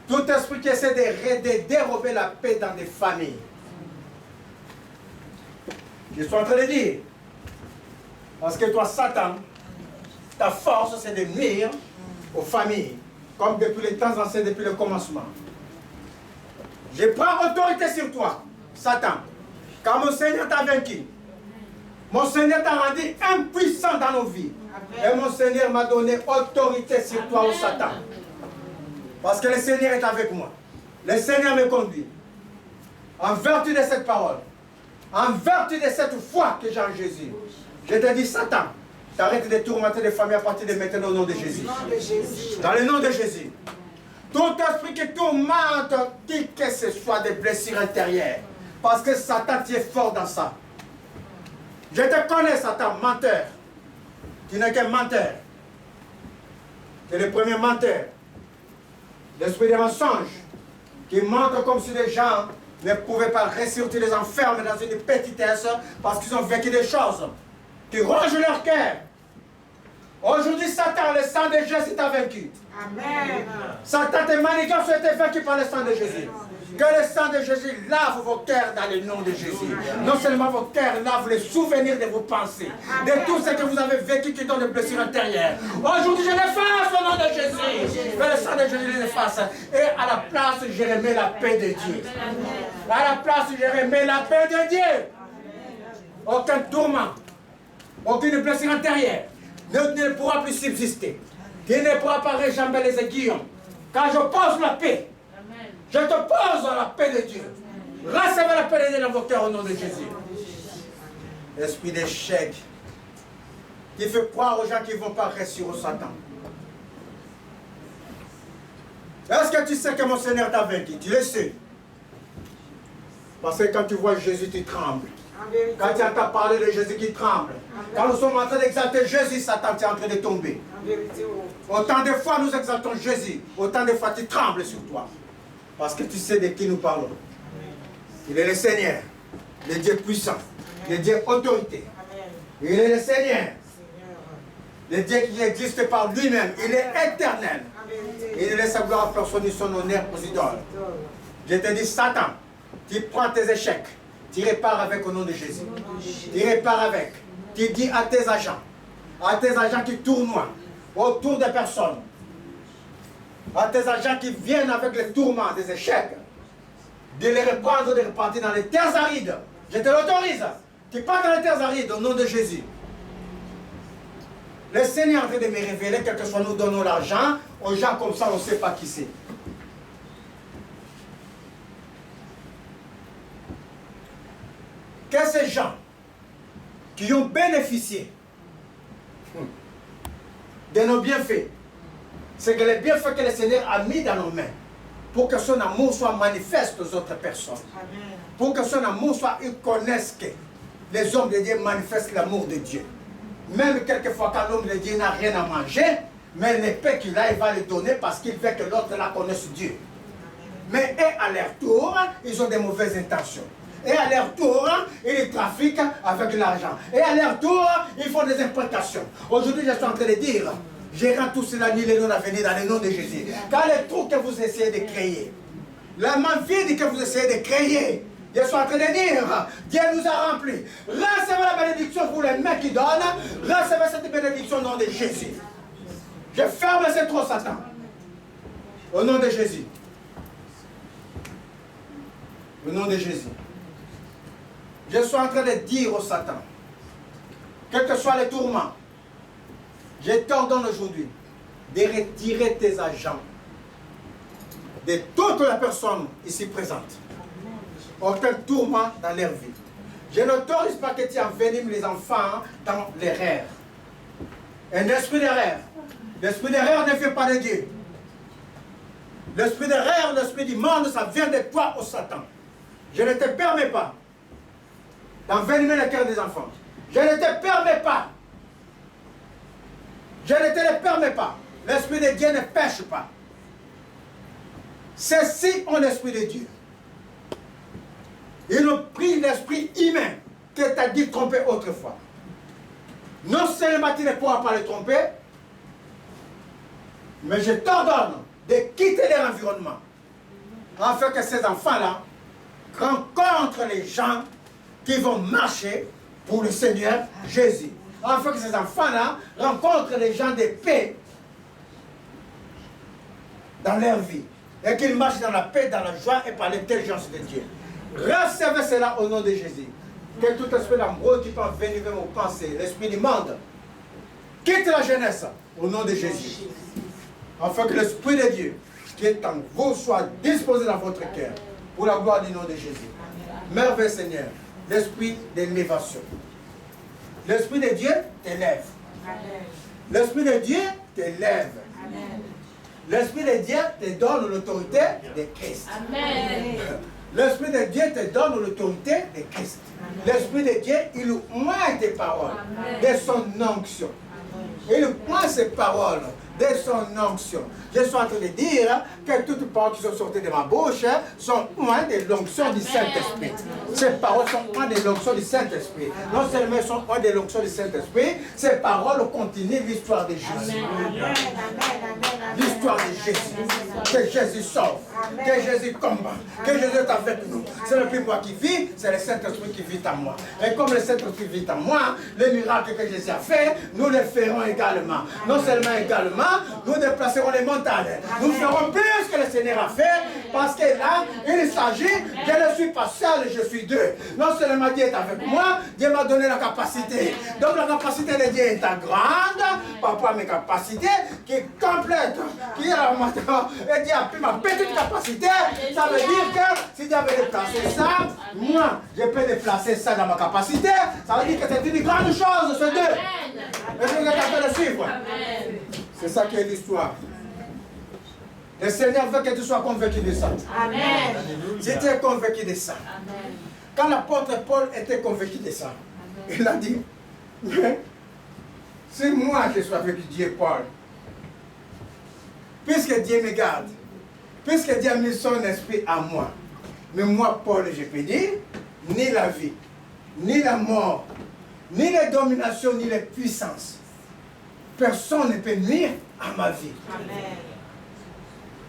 Tout esprit qui essaie de dérober la paix dans des familles. Je suis en train de dire, parce que toi, Satan, ta force, c'est de nuire aux familles, comme depuis les temps anciens, depuis le commencement. Je prends autorité sur toi, Satan, car mon Seigneur t'a vaincu. Mon Seigneur t'a rendu impuissant dans nos vies. Et mon Seigneur m'a donné autorité sur toi, ô Satan. Parce que le Seigneur est avec moi. Le Seigneur me conduit. En vertu de cette parole, en vertu de cette foi que j'ai en Jésus, je te dis, Satan, t'arrêtes de tourmenter les familles à partir de maintenant au nom de Jésus. Dans le nom de Jésus. Tout esprit qui tourmente, qui que ce soit des blessures intérieures. Parce que Satan, tu es fort dans ça. Je te connais, Satan, menteur. Tu n'es qu'un menteur. Tu es le premier menteur. L'esprit des mensonges qui mentent comme si les gens ne pouvaient pas réussir, tu les enfermes dans une petitesse parce qu'ils ont vécu des choses qui rongent leur cœur. Aujourd'hui, Satan, le sang de Jésus t'a vaincu. Amen. Satan, tes manigances ont été vaincues par le sang de Jésus. Que le sang de Jésus lave vos cœurs dans le nom de Jésus. Non seulement vos cœurs lavent les souvenirs de vos pensées, de tout ce que vous avez vécu qui donne des blessures intérieures. Aujourd'hui, je l'efface au nom de Jésus. Que le sang de Jésus les efface. Et à la place, je remets la paix de Dieu. À la place, je remets la paix de Dieu. Aucun tourment, aucune blessure intérieure ne pourra plus subsister. Dieu ne pourra pas réjamber les aiguillons. Quand je pose la paix, je te pose la paix de Dieu. Recevez la paix de Dieu dans vos cœurs au nom de Jésus. Esprit d'échec qui fait croire aux gens qui ne vont pas réussir au Satan. Est-ce que tu sais que mon Seigneur t'a vaincu? Tu le sais. Parce que quand tu vois Jésus, tu trembles. Quand tu entends parler de Jésus qui tremble. Quand nous sommes en train d'exalter Jésus, Satan, tu es en train de tomber. Autant de fois nous exaltons Jésus, autant de fois tu trembles sur toi. Parce que tu sais de qui nous parlons. Il est le Seigneur, le Dieu puissant, le Dieu autorité. Il est le Seigneur, le Dieu qui existe par lui-même. Il est éternel. Il ne laisse sa gloire à personne ni son honneur aux idoles. Je te dis, Satan, tu prends tes échecs, tu répares avec au nom de Jésus. Tu répares avec. Tu dis à tes agents qui tournoient autour des personnes, à tes agents qui viennent avec les tourments des échecs, de les reprendre, de repartir dans les terres arides. Je te l'autorise. Tu pars dans les terres arides au nom de Jésus. Le Seigneur est en train de me révéler, quel que soit nous donnons l'argent, aux gens comme ça, on ne sait pas qui c'est. Que ces gens qui ont bénéficié de nos bienfaits, c'est que les bienfaits que le Seigneur a mis dans nos mains, pour que son amour soit manifeste aux autres personnes. Amen. Pour que son amour soit, ils connaissent que les hommes de Dieu manifestent l'amour de Dieu. Même quelquefois quand l'homme de Dieu n'a rien à manger, mais l'épée qu'il a, il va le donner parce qu'il veut que l'autre là connaisse Dieu. Mais eux, à leur tour, ils ont des mauvaises intentions. Et à leur tour, ils trafiquent avec l'argent. Et à leur tour, ils font des imprécations. Aujourd'hui, je suis en train de dire, je rends tout cela ni les noms à venir dans le nom de Jésus. Car les trous que vous essayez de créer, la main vide que vous essayez de créer, je suis en train de dire, Dieu nous a remplis. Recevez la bénédiction pour les mains qui donnent. Recevez cette bénédiction au nom de Jésus. Je ferme ces trous, Satan. Au nom de Jésus. Au nom de Jésus. Je suis en train de dire au Satan, quels que soient les tourments, je t'ordonne aujourd'hui de retirer tes agents de toutes les personnes ici présentes. Aucun tourment dans leur vie. Je n'autorise pas que tu envenimes les enfants dans l'erreur. Un esprit d'erreur. L'esprit d'erreur ne fait pas de Dieu. L'esprit d'erreur, l'esprit du monde, ça vient de toi au Satan. Je ne te permets pas d'envenimer le cœur des enfants. Je ne te permets pas. Je ne te le permets pas. L'Esprit de Dieu ne pêche pas. Ceci ont l'Esprit de Dieu. Ils ont pris l'esprit humain que tu as dit tromper autrefois. Non seulement tu ne pourras pas le tromper, mais je t'ordonne de quitter leur environnement afin que ces enfants-là rencontrent les gens qui vont marcher pour le Seigneur Jésus. Afin que ces enfants-là rencontrent les gens de paix dans leur vie. Et qu'ils marchent dans la paix, dans la joie et par l'intelligence de Dieu. Recevez cela au nom de Jésus. Que tout esprit d'embrouille qui peut venir vers vos pensées, l'esprit du monde, quitte la jeunesse au nom de Jésus. Afin que l'esprit de Dieu qui est en vous soit disposé dans votre cœur pour la gloire du nom de Jésus. Merveilleux Seigneur, l'esprit d'élévation. L'Esprit de Dieu t'élève. L'Esprit de Dieu t'élève. L'Esprit de Dieu te donne l'autorité de Christ. L'Esprit de Dieu te donne l'autorité de Christ. L'Esprit de Dieu, il oint tes paroles de son onction. Il oint ses paroles de son onction. Je suis en train de dire que toutes les paroles qui sont sorties de ma bouche sont ointes de l'onction du Saint-Esprit. Ces paroles sont ointes de l'onction du Saint-Esprit. Non seulement elles sont ointes de l'onction du Saint-Esprit, ces paroles continuent l'histoire de Jésus. L'histoire de Jésus. Que Jésus sauve. Que Jésus combat. Que Jésus est avec nous. Ce n'est plus moi qui vis, c'est le Saint-Esprit qui vit en moi. Et comme le Saint-Esprit vit en moi, les miracles que Jésus a fait, nous les ferons également. Non seulement également, nous déplacerons les montagnes. Nous ferons plus que le Seigneur a fait, parce que là, il s'agit, je ne suis pas seul, je suis deux. Non seulement Dieu est avec moi, Dieu m'a donné la capacité. Donc la capacité de Dieu est grande, par rapport à mes capacités, qui est complète, qui est et Dieu a pris ma petite capacité. Ça veut dire que si Dieu avait déplacé ça, moi, je peux déplacer ça dans ma capacité. Ça veut dire que c'est une grande chose, ces deux. Et vous êtes en train de suivre. C'est ça qui est l'histoire. Le Seigneur veut que tu sois convaincu de ça. Amen. Si tu es convaincu de ça. Amen. Quand l'apôtre Paul était convaincu de ça, amen, il a dit, c'est moi qui suis avec Dieu, Paul. Puisque Dieu me garde, puisque Dieu a mis son esprit à moi, mais moi, Paul, je peux dire, ni la vie, ni la mort, ni les dominations, ni les puissances, personne ne peut nuire à ma vie. Amen.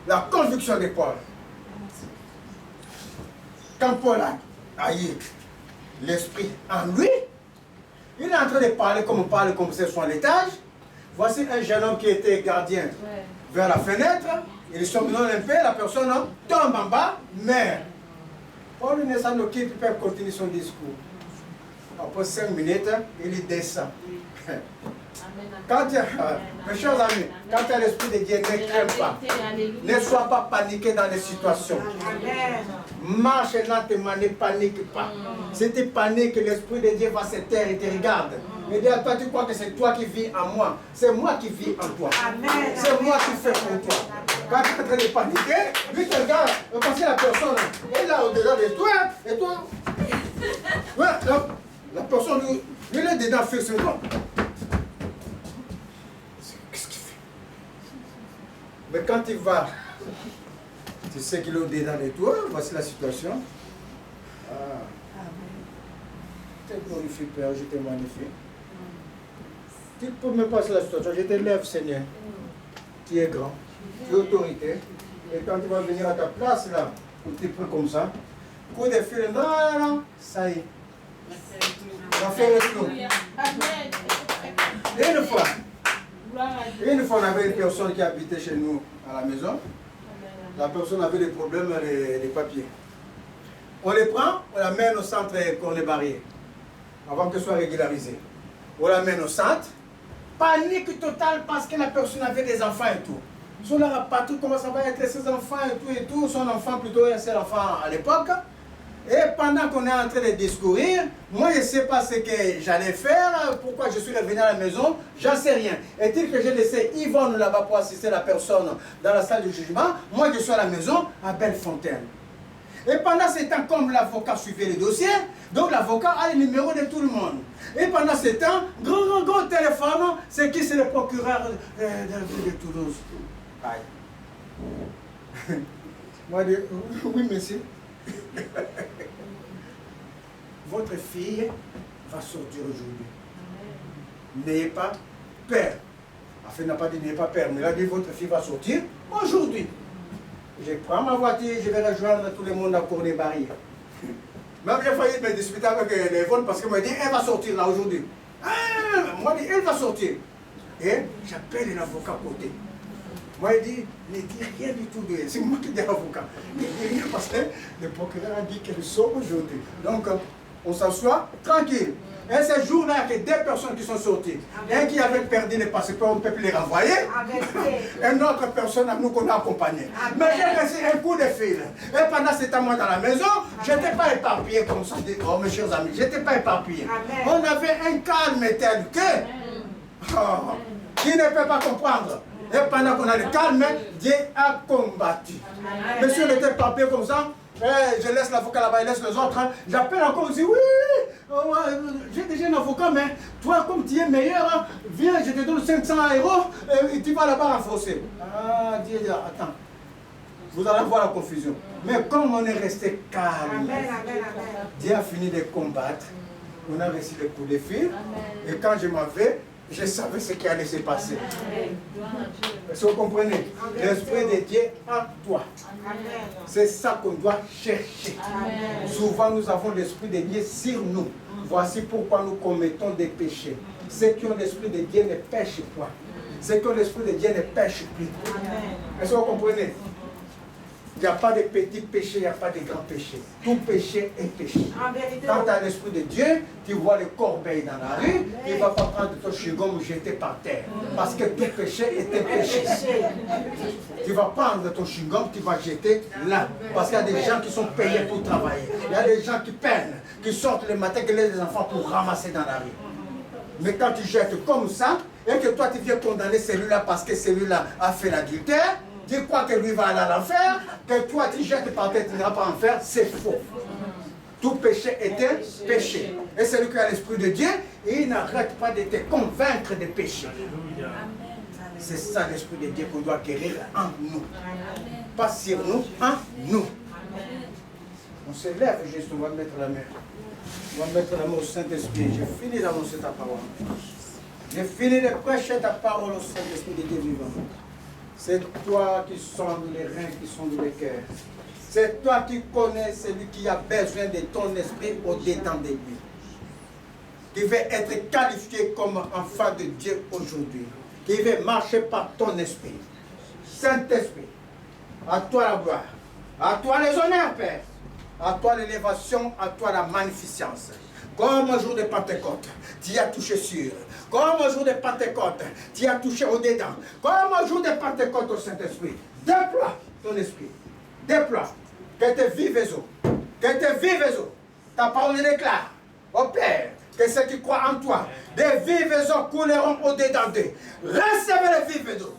La conviction de Paul. Quand Paul a eu l'esprit en lui, il est en train de parler comme on parle comme c'est son étage. Voici un jeune homme qui était gardien vers la fenêtre. Il somnole un peu, la personne tombe en bas, meurt. Paul ne s'en occupe, il peut continuer son discours. Après 5 minutes, il descend. Quand mes chers amis, quand tu as l'esprit de Dieu, ne crains pas. Ne sois pas paniqué dans les situations. Marche lentement, ne panique pas. Si tu paniques, l'esprit de Dieu va se taire et te regarde. Mais dis à toi, tu crois que c'est toi qui vis en moi. C'est moi qui vis en toi. C'est moi qui fais pour toi. Quand tu es en train de paniquer, lui te regarde, parce que la personne est là au-delà de toi, et toi. Ouais, la personne, lui, il est dedans physiquement. Qu'est-ce qu'il fait? Mais quand il va, tu sais qu'il est au-dedans de toi, voici la situation. Je te glorifie, Père, je te magnifie. Tu peux me passer la situation, je te lève, Seigneur. Tu es grand, tu es autorité. Et quand tu vas venir à ta place, là, où tu es comme ça, coup de fil, non, ça y est. On va faire le tour. Une fois, on avait une personne qui habitait chez nous à la maison. La personne avait des problèmes des papiers. On les prend, on l'amène au centre Cornet-Barrier, avant que ce soit régularisé. On l'amène au centre. Panique totale parce que la personne avait des enfants et tout. Son là, partout, comment ça va être ses enfants et tout. Son enfant, plutôt un seul enfant à l'époque. Et pendant qu'on est en train de discourir, moi je ne sais pas ce que j'allais faire, pourquoi je suis revenu à la maison, j'en sais rien. Est-il que j'ai laissé Yvonne là-bas pour assister la personne dans la salle de jugement, moi je suis à la maison à Bellefontaine. Et pendant ce temps, comme l'avocat suivait le dossier, donc l'avocat a le numéro de tout le monde. Et pendant ce temps, gros téléphone, c'est qui? C'est le procureur de Toulouse. Aïe. Moi je dis, oui monsieur. Votre fille va sortir aujourd'hui. N'ayez pas peur. Enfin, il n'a pas dit n'ayez pas peur, mais il a dit votre fille va sortir aujourd'hui. Je prends ma voiture, je vais rejoindre tout le monde à Cornet-Barrier. Même j'ai failli me disputer avec Yvonne parce qu'elle m'a dit elle va sortir là aujourd'hui. Moi, je dis elle va sortir. Et j'appelle l'avocat à côté. Moi, il dit, ne dis rien du tout de elle. C'est moi qui dis à l'avocat. Ne dis rien parce que le procureur a dit qu'elle sort aujourd'hui. Donc, on s'assoit tranquille. Et ce jour-là, il y a que 2 personnes qui sont sorties. Un qui avait perdu les passeports, on ne peut plus les renvoyer. Une autre personne à nous qu'on a accompagné. Mais j'ai reçu un coup de fil. Et pendant ce temps, moi, dans la maison, je n'étais pas éparpillé comme ça. Oh, mes chers amis, je n'étais pas éparpillé. On avait un calme tel que, qui ne peut pas comprendre. Et pendant qu'on a le calme, Dieu a combattu. Monsieur n'était pas papier comme ça. Je laisse l'avocat là-bas, il laisse les autres. J'appelle encore, je dis oui, j'ai déjà un avocat, mais toi, comme tu es meilleur, viens, je te donne 500 € et tu vas là-bas renforcer. Ah, Dieu dit, attends, vous allez voir la confusion. Mais comme on est resté calme, Dieu a fini de combattre. On a reçu le coup de fil. Et quand je m'en vais, je savais ce qui allait se passer. Est-ce que vous comprenez? L'Esprit de Dieu en toi. C'est ça qu'on doit chercher. Souvent, nous avons l'Esprit de Dieu sur nous. Voici pourquoi nous commettons des péchés. Ceux qui ont l'Esprit de Dieu ne pêchent pas. Ceux qui ont l'Esprit de Dieu ne pêchent plus. Est-ce que vous comprenez? Il n'y a pas de petits péchés, il n'y a pas de grands péchés. Tout péché est péché. Quand tu as l'Esprit de Dieu, tu vois le corbeil dans la rue, tu ne vas pas prendre ton chewing-gum jeter par terre. Parce que tout péché est un péché. Tu vas prendre ton chewing-gum, tu vas jeter là. Parce qu'il y a des gens qui sont payés pour travailler. Il y a des gens qui peinent, qui sortent le matin, qui laissent les enfants pour ramasser dans la rue. Mais quand tu jettes comme ça, et que toi tu viens condamner celui-là parce que celui-là a fait l'adultère, tu crois que lui va aller à l'enfer, que toi tu jettes par terre, tu n'iras pas en enfer, c'est faux. Tout péché est un péché. Et celui qui a l'Esprit de Dieu, il n'arrête pas de te convaincre des péchés. C'est ça l'Esprit de Dieu qu'on doit guérir en nous. Pas sur nous, en nous. On se lève juste, on va mettre la main. On va mettre la main au Saint-Esprit. J'ai fini d'annoncer ta parole. J'ai fini de prêcher ta parole au Saint-Esprit de Dieu vivant. C'est toi qui sondes les reins, qui sondes les cœurs. C'est toi qui connais celui qui a besoin de ton esprit au-dedans de lui. Qui veut être qualifié comme enfant de Dieu aujourd'hui. Qui veut marcher par ton esprit. Saint-Esprit, à toi la gloire. À toi les honneurs, Père. À toi l'élévation, à toi la magnificence. Comme au jour de Pentecôte, tu as touché sur. Comme au jour de Pentecôte, tu as touché au-dedans. Comme au jour de Pentecôte au Saint-Esprit. Déploie ton esprit. Déploie. Que tes vives eaux. Que tes vives eaux. Ta parole déclare. Ô Père, que ceux qui croient en toi, des vives eaux couleront au-dedans d'eux. Recevez les vives eaux.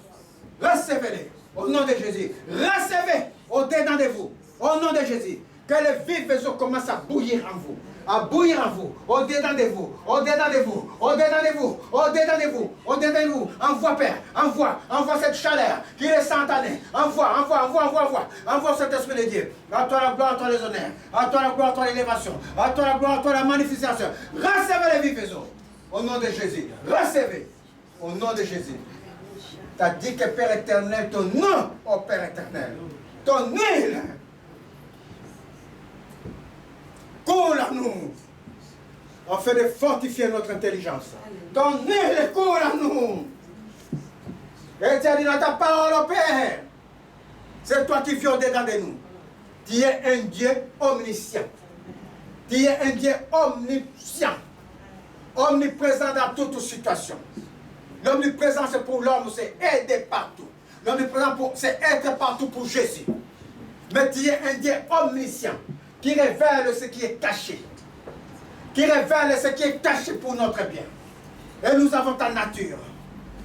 Recevez-les. Au nom de Jésus. Recevez au-dedans de vous. Au nom de Jésus. Que les vives eaux commencent à bouillir en vous. À bouillir en vous, au-dedans de vous, au-dedans de vous, au-dedans de vous, au-dedans de vous, au-dedans de vous. Envoie, Père, envoie cette chaleur qui est instantanée. Envoie cet esprit de Dieu. À toi la gloire, à toi les honneurs. À toi la gloire, à toi l'élévation. À toi la gloire, à toi la magnification. Recevez les vives eaux. Au nom de Jésus. Recevez. Au nom de Jésus. Tu as dit que Père éternel, ton nom, ô Père éternel, ton huile coule à nous, afin de fortifier notre intelligence. Ton huile coule à nous. Et tu as dit dans ta parole, au Père, c'est toi qui vis au-dedans de nous. Tu es un Dieu omniscient. Tu es un Dieu omniscient. Omniprésent dans toute situation. L'omniprésence pour l'homme, c'est aider partout. L'omniprésence, c'est être partout pour Jésus. Mais tu es un Dieu omniscient. Qui révèle ce qui est caché. Qui révèle ce qui est caché pour notre bien. Et nous avons ta nature.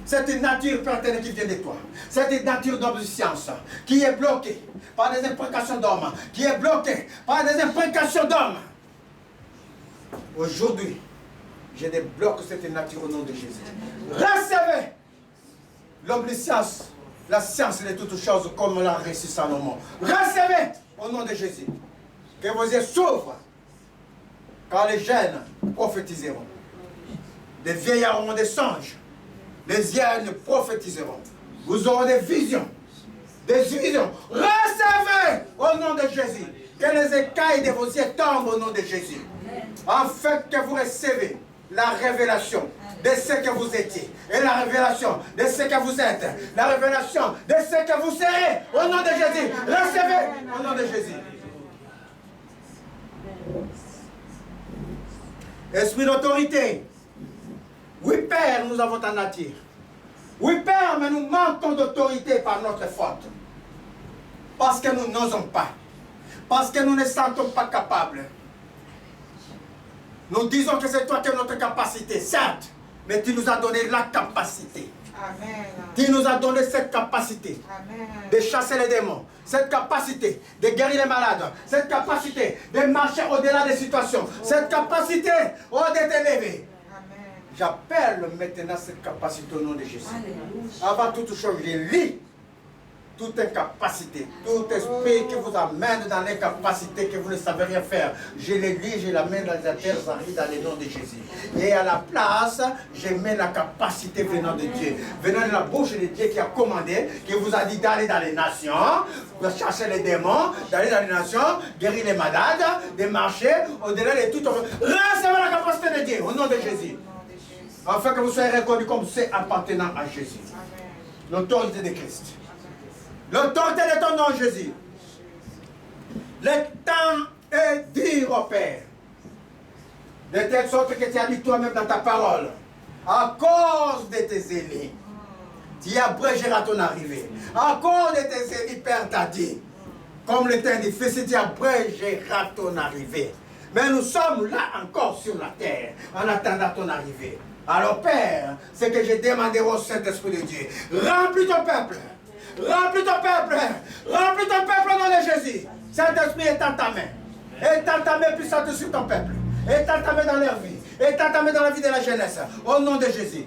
C'est une nature pertinente qui vient de toi. C'est une nature d'omniscience qui est bloquée par des imprécations d'hommes. Qui est bloquée par des imprécations d'hommes. Aujourd'hui, je débloque cette nature au nom de Jésus. Recevez l'omniscience, la science de toutes choses comme l'a réussi Salomon. Recevez au nom de Jésus. Que vos yeux s'ouvrent quand les jeunes prophétiseront. Les vieillards auront des songes. Les jeunes prophétiseront. Vous aurez des visions. Des visions. Recevez au nom de Jésus. Que les écailles de vos yeux tombent au nom de Jésus. Afin que vous recevez la révélation de ce que vous étiez. Et la révélation de ce que vous êtes. La révélation de ce que vous serez. Au nom de Jésus. Recevez au nom de Jésus. Esprit d'autorité. Oui, Père, nous avons ta nature. Oui, Père, mais nous manquons d'autorité par notre faute. Parce que nous n'osons pas. Parce que nous ne sentons pas capables. Nous disons que c'est toi qui as notre capacité, certes, mais tu nous as donné la capacité. Amen. Tu nous as donné cette capacité. Amen. De chasser les démons, cette capacité de guérir les malades, cette capacité de marcher au-delà des situations, cette capacité de t'élever. J'appelle maintenant cette capacité au nom de Jésus. Avant toute chose, je lis toute incapacité, tout esprit qui vous amène dans l'incapacité que vous ne savez rien faire. Je les lis, je l'amène dans les terres arides dans le nom de Jésus. Et à la place, je mets la capacité venant de Dieu, venant de la bouche de Dieu qui a commandé, qui vous a dit d'aller dans les nations, de chasser les démons, d'aller dans les nations, guérir les malades, de marcher au-delà de tout. Recevez la capacité de Dieu au nom de Jésus. Afin que vous soyez reconnus comme c'est appartenant à Jésus. L'autorité de Christ. L'autorité de ton nom, Jésus. Le temps est dur, au Père. De telle sorte que tu as dit toi-même dans ta parole. À cause de tes ennemis, tu abrégeras ton arrivée. À cause de tes ennemis, Père t'a dit. Comme le temps est difficile, tu abrégeras ton arrivée. Mais nous sommes là encore sur la terre, en attendant ton arrivée. Alors, Père, ce que je demanderai au Saint-Esprit de Dieu, remplis ton peuple. Remplis ton peuple. Remplis ton peuple au nom de Jésus. Saint-Esprit est en ta main. Est en ta main puissante sur ton peuple. Est en ta main dans leur vie. Est en ta main dans la vie de la jeunesse. Au nom de Jésus.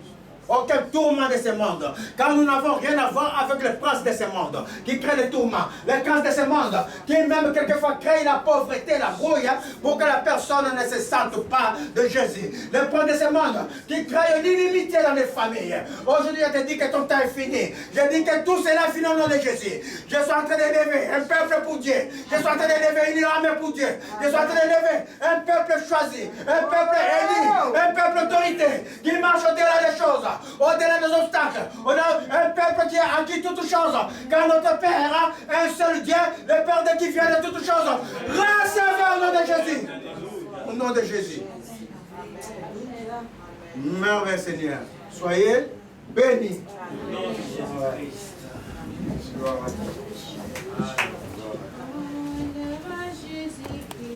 aucun tourment de ce monde. Car nous n'avons rien à voir avec le prince de ce monde, qui crée le tourment. Le prince de ce monde, qui même quelquefois crée la pauvreté, la brouille, pour que la personne ne se sente pas de Jésus. Le prince de ce monde, qui crée l'inimitié dans les familles. Aujourd'hui, je te dis que ton temps est fini. Je dis que tout cela finit au nom de Jésus. Je suis en train d'élever un peuple pour Dieu. Je suis en train d'élever une armée pour Dieu. Je suis en train d'élever un peuple choisi, un peuple élu, un peuple autorité, qui marche au-delà des choses, au-delà des obstacles. On a un peuple qui a acquis toutes choses. Car notre Père, un seul Dieu, le Père de qui vient de toutes choses. Recevez au nom de Jésus. Au nom de Jésus. Merveilleux Seigneur. Soyez bénis. Gloire à Dieu.